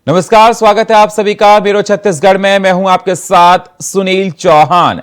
नमस्कार, स्वागत है आप सभी का ब्यूरो छत्तीसगढ़ में। मैं हूं आपके साथ सुनील चौहान।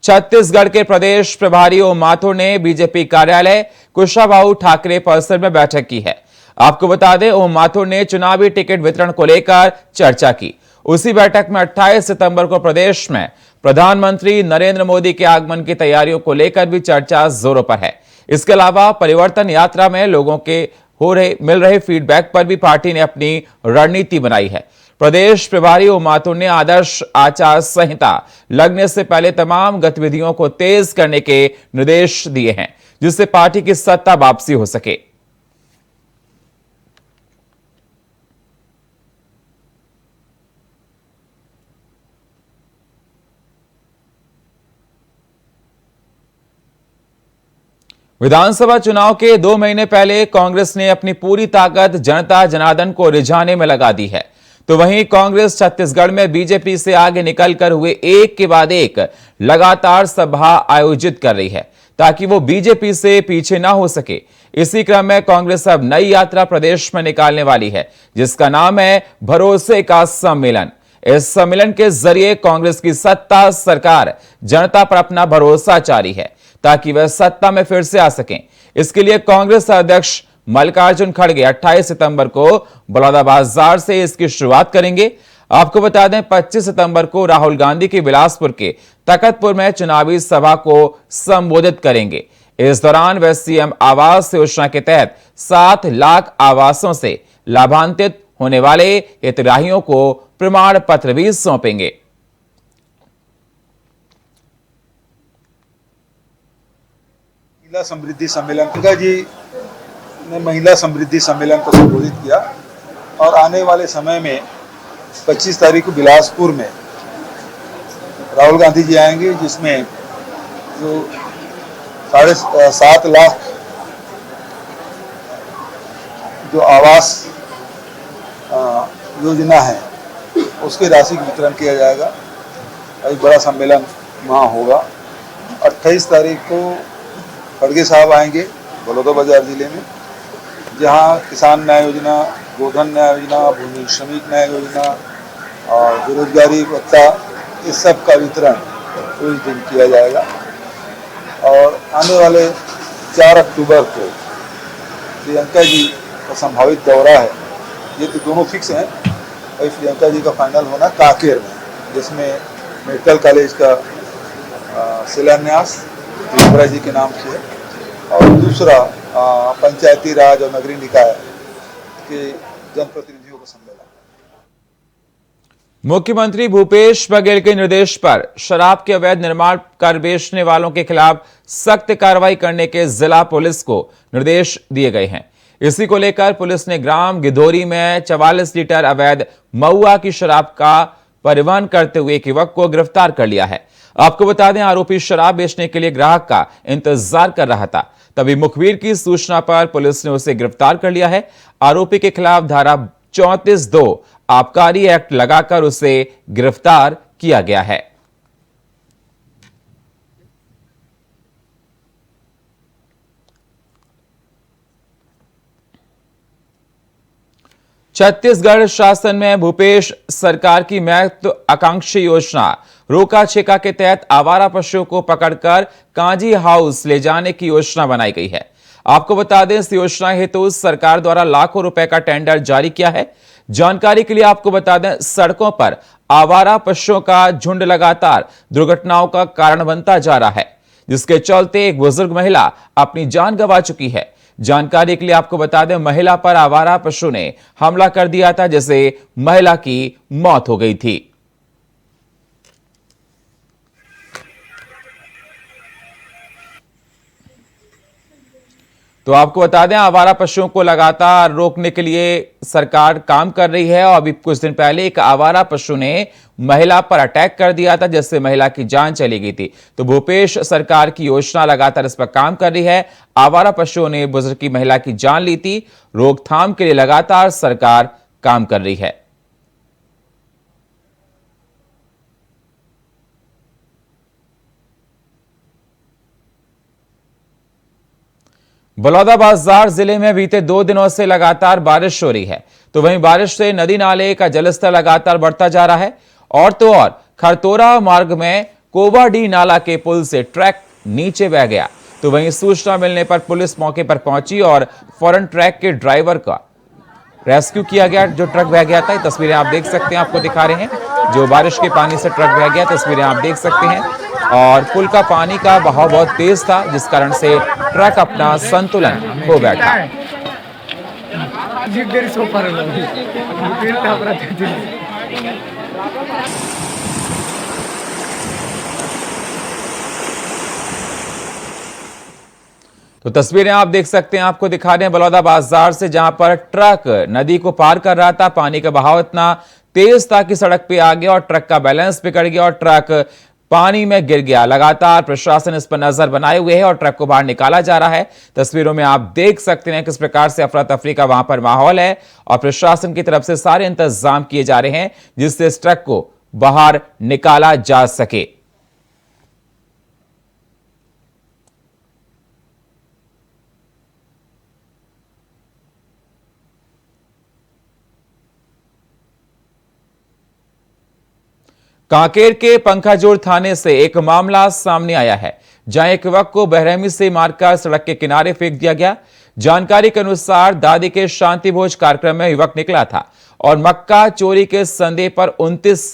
छत्तीसगढ़ के प्रदेश प्रभारी ओम माथुर ने बीजेपी कार्यालय कुशाभाऊ ठाकरे परिसर में बैठक की है। आपको बता दें, ओम माथुर ने चुनावी टिकट वितरण को लेकर चर्चा की। उसी बैठक में 28 सितंबर को प्रदेश में प्रधानमंत्री नरेंद्र मोदी के आगमन की तैयारियों को लेकर भी चर्चा जोरों पर है। इसके अलावा परिवर्तन यात्रा में लोगों के मिल रहे फीडबैक पर भी पार्टी ने अपनी रणनीति बनाई है। प्रदेश प्रभारी ओम माथुर ने आदर्श आचार संहिता लगने से पहले तमाम गतिविधियों को तेज करने के निर्देश दिए हैं, जिससे पार्टी की सत्ता वापसी हो सके। विधानसभा चुनाव के 2 महीने पहले कांग्रेस ने अपनी पूरी ताकत जनता जनार्दन को रिझाने में लगा दी है, तो वहीं कांग्रेस छत्तीसगढ़ में बीजेपी से आगे निकलकर हुए एक के बाद एक लगातार सभा आयोजित कर रही है, ताकि वो बीजेपी से पीछे ना हो सके। इसी क्रम में कांग्रेस अब नई यात्रा प्रदेश में निकालने वाली है, जिसका नाम है भरोसे का सम्मेलन। इस सम्मेलन के जरिए कांग्रेस की सत्ता सरकार जनता पर अपना भरोसा जारी है, ताकि वह सत्ता में फिर से आ सकें। इसके लिए कांग्रेस अध्यक्ष मल्लिकार्जुन खड़गे 28 सितंबर को बलौदाबाजार से इसकी शुरुआत करेंगे। आपको बता दें, 25 सितंबर को राहुल गांधी की बिलासपुर के तखतपुर में चुनावी सभा को संबोधित करेंगे। इस दौरान वह सीएम आवास योजना के तहत 7 लाख आवासों से लाभान्वित होने वाले हितग्राहियों को प्रमाण पत्र भी सौंपेंगे। महिला समृद्धि सम्मेलन गंगा जी ने महिला समृद्धि सम्मेलन को संबोधित किया और आने वाले समय में 25 तारीख को बिलासपुर में राहुल गांधी जी आएंगे, जिसमें जो 7.5 लाख जो आवास योजना है उसकी राशि का वितरण किया जाएगा। एक बड़ा सम्मेलन वहाँ होगा। 28 तारीख को खड़गे साहब आएंगे बलौदाबाजार जिले में, जहां किसान न्याय योजना, गोधन न्याय योजना, भूमि श्रमिक न्याय योजना और बेरोजगारी भत्ता, इस सब का वितरण उस दिन किया जाएगा। और आने वाले 4 अक्टूबर को प्रियंका जी का संभावित दौरा है। ये तो दोनों फिक्स हैं। और प्रियंका जी का फाइनल होना कांकेर में, जिसमें मेडिकल कॉलेज का शिलान्यास त्रिपुरा जी के नाम से है, और दूसरा पंचायती राज और नगरीय निकाय के जनप्रतिनिधियों का सम्मेलन। मुख्यमंत्री भूपेश बघेल के निर्देश पर शराब के अवैध निर्माण कर बेचने वालों के खिलाफ सख्त कार्रवाई करने के जिला पुलिस को निर्देश दिए गए हैं। इसी को लेकर पुलिस ने ग्राम गिधोरी में 44 लीटर अवैध महुआ की शराब का परिवहन करते हुए एक युवक को गिरफ्तार कर लिया है। आपको बता दें, आरोपी शराब बेचने के लिए ग्राहक का इंतजार कर रहा था, तभी मुखबिर की सूचना पर पुलिस ने उसे गिरफ्तार कर लिया है। आरोपी के खिलाफ धारा 34(2) आबकारी एक्ट लगाकर उसे गिरफ्तार किया गया है। छत्तीसगढ़ शासन में भूपेश सरकार की महत्वाकांक्षी योजना रोका छेका के तहत आवारा पशुओं को पकड़कर कांजी हाउस ले जाने की योजना बनाई गई है। आपको बता दें, इस योजना हेतु सरकार द्वारा लाखों रुपए का टेंडर जारी किया है। जानकारी के लिए आपको बता दें, सड़कों पर आवारा पशुओं का झुंड लगातार दुर्घटनाओं का कारण बनता जा रहा है, जिसके चलते एक बुजुर्ग महिला अपनी जान गंवा चुकी है। जानकारी के लिए आपको बता दें, महिला पर आवारा पशु ने हमला कर दिया था, जिससे महिला की मौत हो गई थी। तो आपको बता दें, आवारा पशुओं को लगातार रोकने के लिए सरकार काम कर रही है। और अभी कुछ दिन पहले एक आवारा पशु ने महिला पर अटैक कर दिया था, जिससे महिला की जान चली गई थी। तो भूपेश सरकार की योजना लगातार इस पर काम कर रही है। आवारा पशुओं ने बुजुर्ग की महिला की जान ली थी। रोकथाम के लिए लगातार सरकार काम कर रही है। बलौदाबाजार जिले में बीते 2 दिनों से लगातार बारिश हो रही है। तो वहीं बारिश से नदी नाले का जलस्तर लगातार बढ़ता जा रहा है। और तो और खरतोरा मार्ग में कोवाडी नाला के पुल से ट्रक नीचे बह गया। तो वहीं सूचना मिलने पर पुलिस मौके पर पहुंची और फौरन ट्रक के ड्राइवर का रेस्क्यू किया गया जो ट्रक बह गया था। ये तस्वीरें आप देख सकते हैं, आपको दिखा रहे हैं जो बारिश के पानी से ट्रक बह गया। तस्वीरें आप देख सकते हैं और पुल का पानी का बहाव बहुत तेज था जिस कारण से ट्रक अपना संतुलन खो बैठा। तो तस्वीरें आप देख सकते हैं, आपको दिखा रहे हैं बलौदा बाजार से, जहां पर ट्रक नदी को पार कर रहा था। पानी का बहाव इतना तेज था कि सड़क पे आ गया और ट्रक का बैलेंस बिगड़ गया और ट्रक पानी में गिर गया। लगातार प्रशासन इस पर नजर बनाए हुए है और ट्रक को बाहर निकाला जा रहा है। तस्वीरों में आप देख सकते हैं किस प्रकार से अफरा तफरी का वहां पर माहौल है और प्रशासन की तरफ से सारे इंतजाम किए जा रहे हैं जिससे इस ट्रक को बाहर निकाला जा सके। कांकेर के पंखाजोर थाने से एक मामला सामने आया है जहां एक युवक को बेरहमी से मारकर सड़क के किनारे फेंक दिया गया। जानकारी के अनुसार दादी के शांति भोज कार्यक्रम में युवक निकला था और मक्का चोरी के संदेह पर 29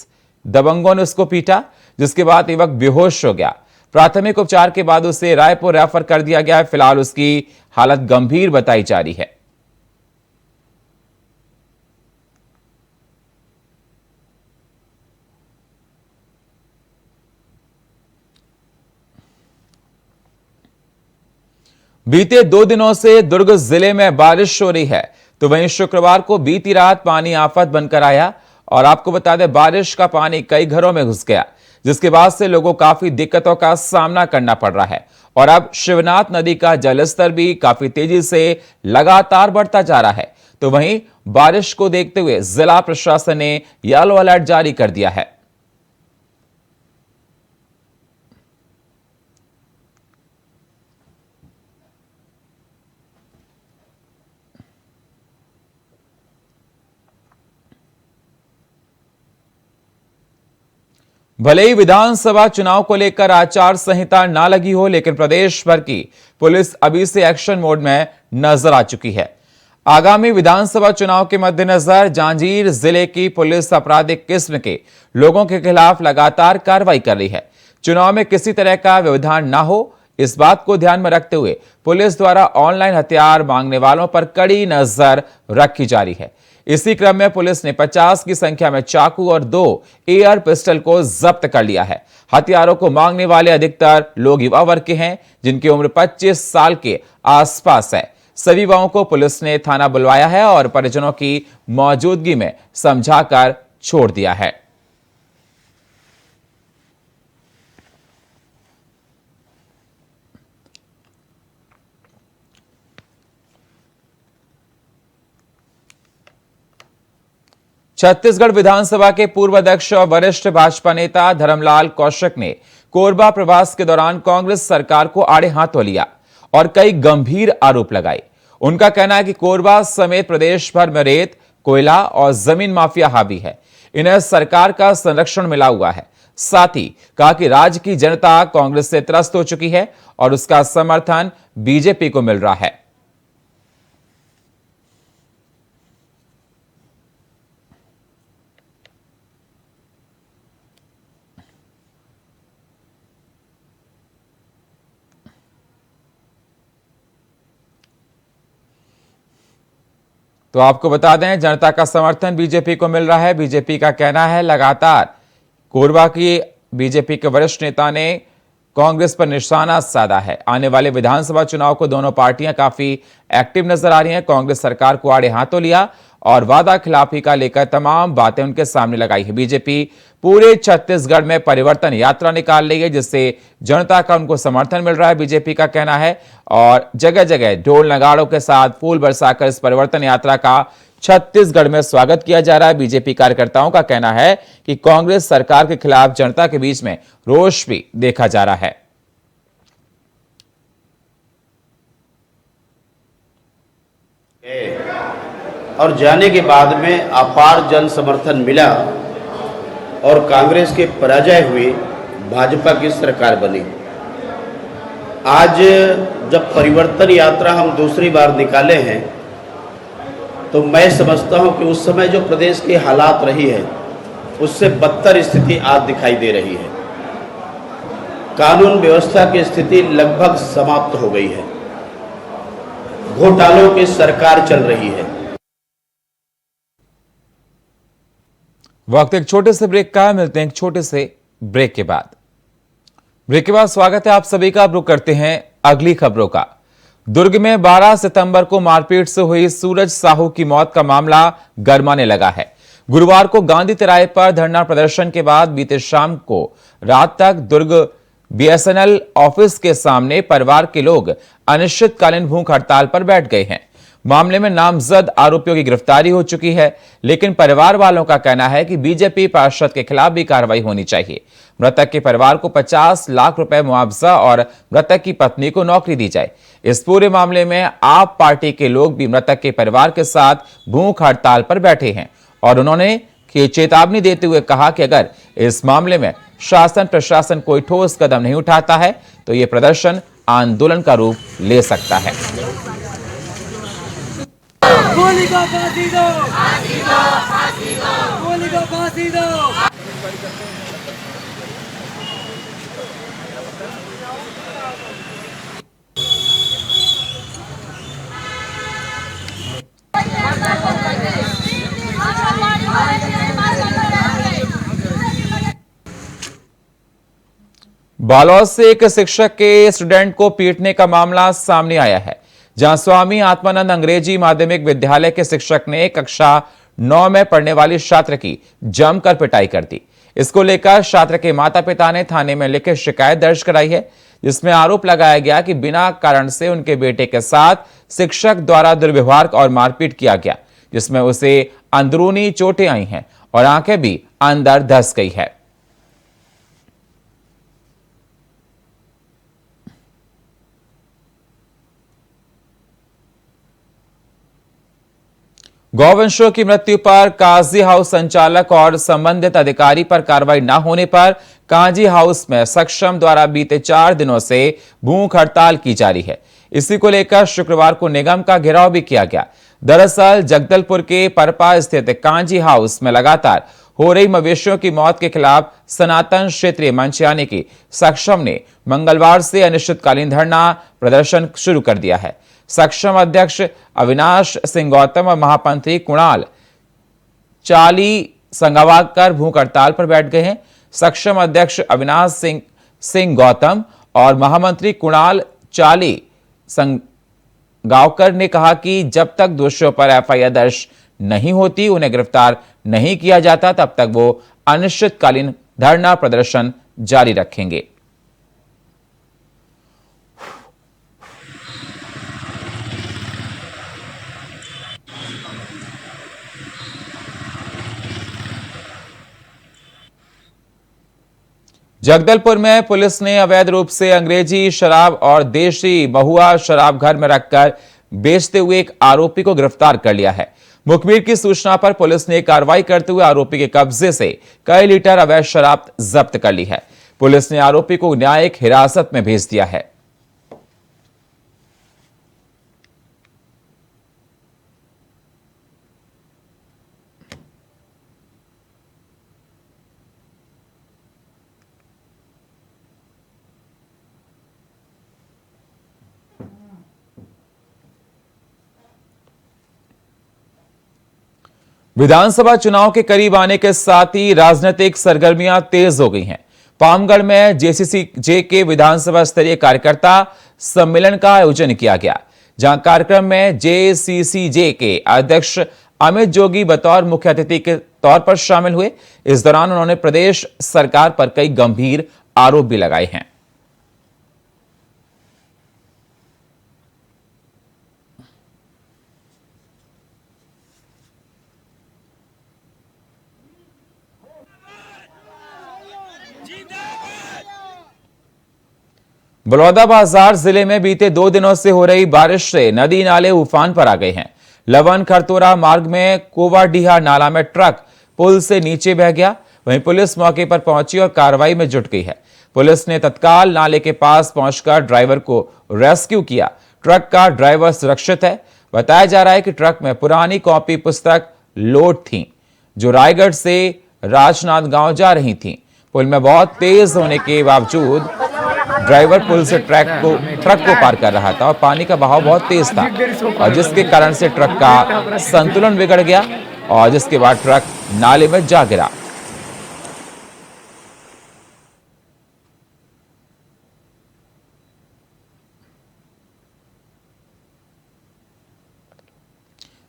दबंगों ने उसको पीटा, जिसके बाद युवक बेहोश हो गया। प्राथमिक उपचार के बाद उसे रायपुर रेफर कर दिया गया है। फिलहाल उसकी हालत गंभीर बताई जा रही है। बीते 2 दिनों से दुर्ग जिले में बारिश हो रही है। तो वहीं शुक्रवार को बीती रात पानी आफत बनकर आया और आपको बता दें बारिश का पानी कई घरों में घुस गया, जिसके बाद से लोगों को काफी दिक्कतों का सामना करना पड़ रहा है। और अब शिवनाथ नदी का जलस्तर भी काफी तेजी से लगातार बढ़ता जा रहा है। तो वहीं बारिश को देखते हुए जिला प्रशासन ने येलो अलर्ट जारी कर दिया है। भले ही विधानसभा चुनाव को लेकर आचार संहिता ना लगी हो, लेकिन प्रदेश भर की पुलिस अभी से एक्शन मोड में नजर आ चुकी है। आगामी विधानसभा चुनाव के मद्देनजर जांजगीर जिले की पुलिस आपराधिक किस्म के लोगों के खिलाफ लगातार कार्रवाई कर रही है। चुनाव में किसी तरह का व्यवधान ना हो, इस बात को ध्यान में रखते हुए पुलिस द्वारा ऑनलाइन हथियार मांगने वालों पर कड़ी नजर रखी जा रही है। इसी क्रम में पुलिस ने 50 की संख्या में चाकू और 2 एयर पिस्टल को जब्त कर लिया है। हथियारों को मांगने वाले अधिकतर लोग युवा वर्ग के हैं, जिनकी उम्र 25 साल के आसपास है। सभी युवाओं को पुलिस ने थाना बुलवाया है और परिजनों की मौजूदगी में समझाकर छोड़ दिया है। छत्तीसगढ़ विधानसभा के पूर्व अध्यक्ष और वरिष्ठ भाजपा नेता धर्मलाल कौशिक ने कोरबा प्रवास के दौरान कांग्रेस सरकार को आड़े हाथों लिया और कई गंभीर आरोप लगाए। उनका कहना है कि कोरबा समेत प्रदेश भर में रेत, कोयला और जमीन माफिया हावी है। इन्हें सरकार का संरक्षण मिला हुआ है। साथ ही कहा कि राज्य की जनता कांग्रेस से त्रस्त हो चुकी है और उसका समर्थन बीजेपी को मिल रहा है। तो आपको बता दें जनता का समर्थन बीजेपी को मिल रहा है। बीजेपी का कहना है लगातार कोरबा की बीजेपी के वरिष्ठ नेता ने कांग्रेस पर निशाना साधा है। आने वाले विधानसभा चुनाव को दोनों पार्टियां काफी एक्टिव नजर आ रही हैं। कांग्रेस सरकार को आड़े हाथों लिया और वादा खिलाफी का लेकर तमाम बातें उनके सामने लगाई है। बीजेपी पूरे छत्तीसगढ़ में परिवर्तन यात्रा निकाल रही है, जिससे जनता का उनको समर्थन मिल रहा है, बीजेपी का कहना है। और जगह जगह ढोल नगाड़ों के साथ फूल बरसाकर इस परिवर्तन यात्रा का छत्तीसगढ़ में स्वागत किया जा रहा है। बीजेपी कार्यकर्ताओं का कहना है कि कांग्रेस सरकार के खिलाफ जनता के बीच में रोष भी देखा जा रहा है। और जाने के बाद में अपार जन समर्थन मिला और कांग्रेस के पराजय हुई, भाजपा की सरकार बनी। आज जब परिवर्तन यात्रा हम दूसरी बार निकाले हैं तो मैं समझता हूं कि उस समय जो प्रदेश की हालात रही है उससे बदतर स्थिति आज दिखाई दे रही है। कानून व्यवस्था की स्थिति लगभग समाप्त हो गई है, घोटालों की सरकार चल रही है। वक्त एक छोटे से ब्रेक का है, मिलते हैं एक छोटे से ब्रेक के बाद। ब्रेक के बाद स्वागत है आप सभी का। रुक करते हैं अगली खबरों का। दुर्ग में 12 सितंबर को मारपीट से हुई सूरज साहू की मौत का मामला गरमाने लगा है। गुरुवार को गांधी तिराहे पर धरना प्रदर्शन के बाद बीते शाम को रात तक दुर्ग बीएसएनएल ऑफिस के सामने परिवार के लोग अनिश्चितकालीन भूख हड़ताल पर बैठ गए हैं। मामले में नामजद आरोपियों की गिरफ्तारी हो चुकी है, लेकिन परिवार वालों का कहना है कि बीजेपी पार्षद के खिलाफ भी कार्रवाई होनी चाहिए। मृतक के परिवार को 50 लाख रुपए मुआवजा और मृतक की पत्नी को नौकरी दी जाए। इस पूरे मामले में आप पार्टी के लोग भी मृतक के परिवार के साथ भूख हड़ताल पर बैठे हैं और उन्होंने चेतावनी देते हुए कहा कि अगर इस मामले में शासन प्रशासन कोई ठोस कदम नहीं उठाता है तो यह प्रदर्शन आंदोलन का रूप ले सकता है। गोली का फांसी दो, फांसी दो, फांसी दो, गोली का फांसी दो। बालोद से एक शिक्षक के स्टूडेंट को पीटने का मामला सामने आया है, जहां स्वामी आत्मानंद अंग्रेजी माध्यमिक विद्यालय के शिक्षक ने कक्षा 9 में पढ़ने वाली छात्र की जमकर पिटाई कर दी। इसको लेकर छात्र के माता पिता ने थाने में लिखित शिकायत दर्ज कराई है, जिसमें आरोप लगाया गया कि बिना कारण से उनके बेटे के साथ शिक्षक द्वारा दुर्व्यवहार और मारपीट किया गया, जिसमें उसे अंदरूनी चोटें आई हैं और आंखें भी अंदर धंस गई है। गौवंशों की मृत्यु पर काजी हाउस संचालक और संबंधित अधिकारी पर कार्रवाई न होने पर काजी हाउस में सक्षम द्वारा बीते 4 दिनों से भूख हड़ताल की जा रही है। इसी को लेकर शुक्रवार को निगम का घेराव भी किया गया। दरअसल जगदलपुर के परपा स्थित कांजी हाउस में लगातार हो रही मवेशियों की मौत के खिलाफ सनातन क्षेत्रीय मंच यानी कि सक्षम ने मंगलवार से अनिश्चितकालीन धरना प्रदर्शन शुरू कर दिया है। सक्षम अध्यक्ष अविनाश सिंह गौतम और महामंत्री कुणाल चाली संगवाकर भूख हड़ताल पर बैठ गए हैं। सक्षम अध्यक्ष अविनाश सिंह गौतम और महामंत्री कुणाल चाली संगावकर ने कहा कि जब तक दोषियों पर एफआईआर दर्ज नहीं होती, उन्हें गिरफ्तार नहीं किया जाता, तब तक वो अनिश्चितकालीन धरना प्रदर्शन जारी रखेंगे। जगदलपुर में पुलिस ने अवैध रूप से अंग्रेजी शराब और देशी महुआ शराब घर में रखकर बेचते हुए एक आरोपी को गिरफ्तार कर लिया है। मुखबिर की सूचना पर पुलिस ने कार्रवाई करते हुए आरोपी के कब्जे से कई लीटर अवैध शराब जब्त कर ली है। पुलिस ने आरोपी को न्यायिक हिरासत में भेज दिया है। विधानसभा चुनाव के करीब आने के साथ ही राजनीतिक सरगर्मियां तेज हो गई हैं। पामगढ़ में जेसीसीजे के विधानसभा स्तरीय कार्यकर्ता सम्मेलन का आयोजन किया गया, जहां कार्यक्रम में जेसीसीजे के अध्यक्ष अमित जोगी बतौर मुख्य अतिथि के तौर पर शामिल हुए। इस दौरान उन्होंने प्रदेश सरकार पर कई गंभीर आरोप भी लगाए हैं। बलौदाबाजार जिले में बीते 2 दिनों से हो रही बारिश से नदी नाले उफान पर आ गए हैं। लवन खरतोरा मार्ग में कोवाडीहा नाला में ट्रक पुल से नीचे बह गया। वहीं पुलिस मौके पर पहुंची और कार्रवाई में जुट गई है। पुलिस ने तत्काल नाले के पास पहुंचकर ड्राइवर को रेस्क्यू किया। ट्रक का ड्राइवर सुरक्षित है। बताया जा रहा है कि ट्रक में पुरानी कॉपी पुस्तक लोड थी जो रायगढ़ से राजनांदगांव जा रही थी। पुल में बहुत तेज होने के बावजूद ड्राइवर पुल से ट्रक को पार कर रहा था और पानी का बहाव बहुत तेज था और जिसके कारण से ट्रक का संतुलन बिगड़ गया और जिसके बाद ट्रक नाले में जा गिरा।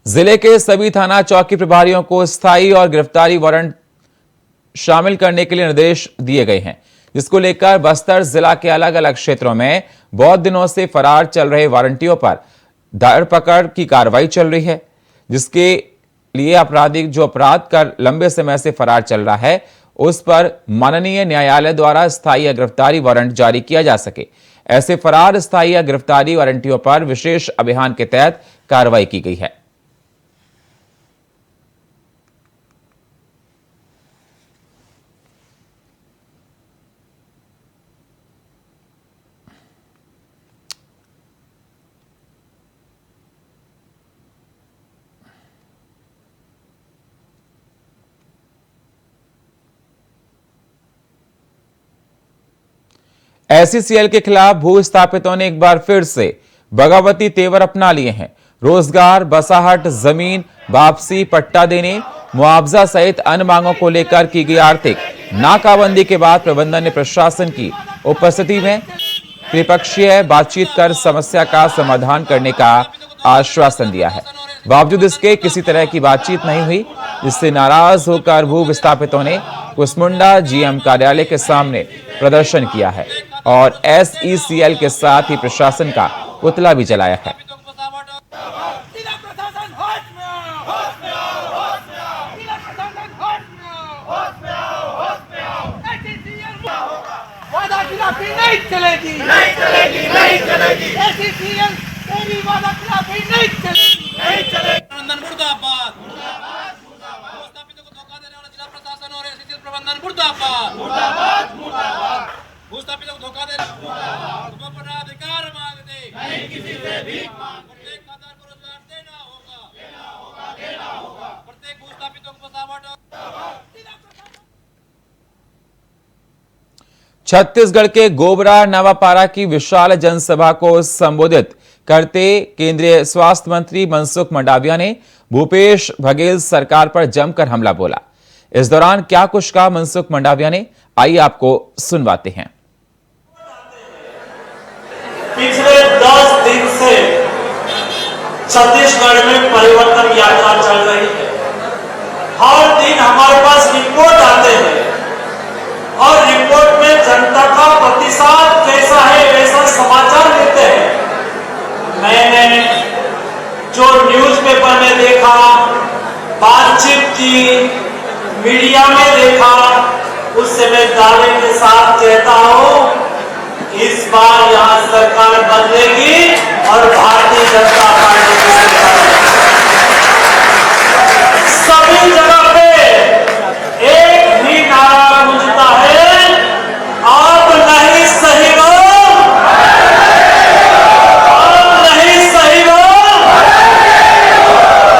जिले के सभी थाना चौकी प्रभारियों को स्थायी और गिरफ्तारी वारंट शामिल करने के लिए निर्देश दिए गए हैं, जिसको लेकर बस्तर जिला के अलग अलग क्षेत्रों में बहुत दिनों से फरार चल रहे वारंटियों पर धरपकड़ की कार्रवाई चल रही है, जिसके लिए आपराधिक जो अपराध कर लंबे समय से फरार चल रहा है उस पर माननीय न्यायालय द्वारा स्थायी गिरफ्तारी वारंट जारी किया जा सके। ऐसे फरार स्थायी गिरफ्तारी वारंटियों पर विशेष अभियान के तहत कार्रवाई की गई है। एसईसीएल के खिलाफ भूस्थापितों ने एक बार फिर से बगावती तेवर अपना लिए हैं। रोजगार, बसाहट, जमीन वापसी, पट्टा देने, मुआवजा सहित अन्य मांगों को लेकर की गई आर्थिक नाकाबंदी के बाद प्रबंधन ने प्रशासन की उपस्थिति में त्रिपक्षीय बातचीत कर समस्या का समाधान करने का आश्वासन दिया है। बावजूद इसके किसी तरह की बातचीत नहीं हुई, जिससे नाराज होकर भू विस्थापितों ने कुसमुंडा जीएम कार्यालय के सामने प्रदर्शन किया है और एसईसीएल के साथ ही प्रशासन का पुतला भी जलाया है। नहीं चलेगी, नहीं चलेगी, नहीं चलेगी। एसईसीएल तेरी वादाखिलाफी नहीं चलेगी, नहीं चलेगी। प्रबंधन मुर्दाबाद, मुर्दाबाद, मुर्दाबाद। भूस्थापितों को धोखा देने वाला जिला प्रशासन और एसईसीएल प्रबंधन मुर्दाबाद, मुर्दाबाद, मुर्दाबाद। भूस्थापितों को धोखा देने तुम अपना अधिकार मांगते नहीं, किसी से भी प्रत्येक खाताधारक को रोजगार देना होगा, देना होगा, देना होगा। प्रत्येक भूस्थापितों को बसावट छत्तीसगढ़ के गोबरा नवापारा की विशाल जनसभा को संबोधित करते केंद्रीय स्वास्थ्य मंत्री मनसुख मंडाविया ने भूपेश बघेल सरकार पर जमकर हमला बोला। इस दौरान क्या कुछ कहा मनसुख मंडाविया ने, आइए आपको सुनवाते हैं। पिछले 10 दिन से छत्तीसगढ़ में परिवर्तन यात्रा चल रही है। हर दिन हमारे पास रिपोर्ट आते हैं और रिपोर्ट में जनता का प्रतिसाद कैसा है ऐसा समाचार देते हैं। मैंने जो न्यूज़पेपर में देखा, बातचीत की, मीडिया में देखा, उससे मैं दावे के साथ कहता हूं इस बार यहां सरकार बदलेगी और भारतीय जनता पार्टी की सरकार। सभी जगह पे एक भी नारा गूंजता है, आप नहीं सही हो, आप नहीं सही हो।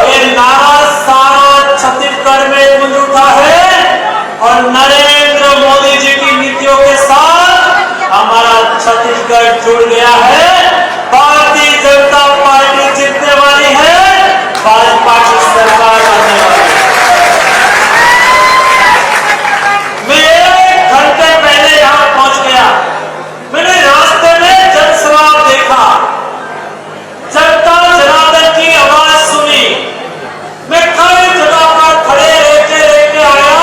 ये नारा सारा छत्तीसगढ़ में गूंज उठा है और नरेंद्र मोदी जी की नीतियों के साथ हमारा छत्तीसगढ़ जुड़ गया है। भारतीय जनता पार्टी जीतने वाली है, भाजपा की सरकार बनने वाली है। मैं 1 घंटे पहले यहां पहुंच गया। मैंने रास्ते में जनसभा देखा, जनता जनार्दन की आवाज सुनी। मैं कई जगह पर खड़े लेके आया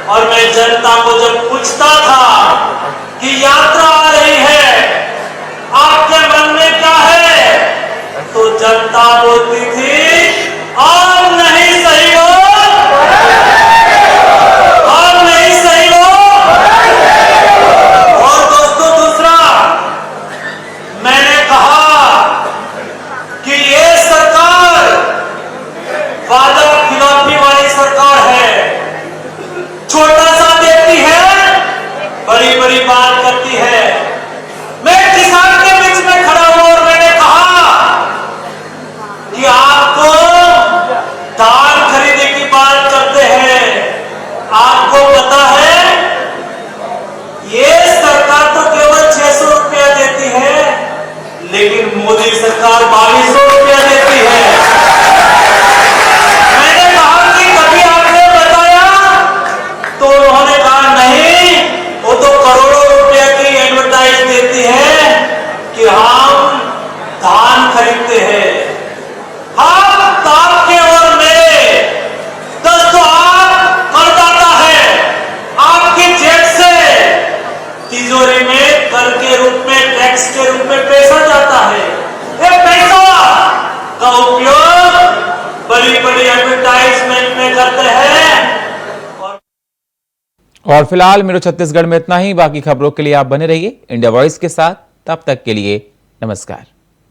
और मैं जनता को जब पूछता था कि यात्रा आ रही है, आपके मन में क्या और फिलहाल मेरे छत्तीसगढ़ में इतना ही। बाकी खबरों के लिए आप बने रहिए इंडिया वॉइस के साथ। तब तक के लिए नमस्कार।